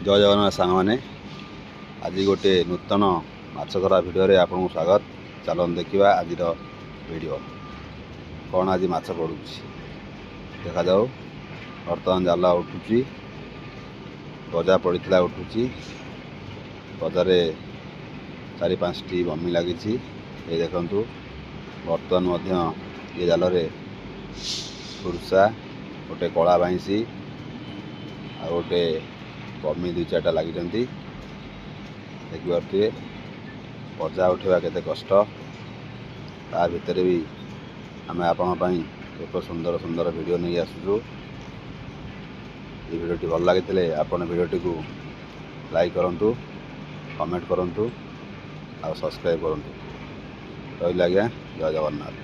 जय जगन्नाथ सांग मैंने आज गोटे नूतन माछ धरा भिडियो आपको स्वागत। चलन देखा आज वीडियो कौन आज माछ पड़ू देखा जाऊ। बर्तमान जाल उठुची गजा पड़ा उठुची गजार 4-5 टी बमी लगी ये देखु। बर्तमान ये जाल खुर्सा गोटे कला बाईसी आ गोटे बमी 2-4टा लगी देखिए। पजा उठा केते कष्ट ता भितर भी आम आपण एक सुंदर सुंदर वीडियो नहीं आसुचु। ये वीडियोटी भल लगी आपण वीडियोटी को लाइक करूँ, कमेंट करूँ, आ सब्सक्राइब करूँ। रही आज्ञा, जय जगन्नाथ।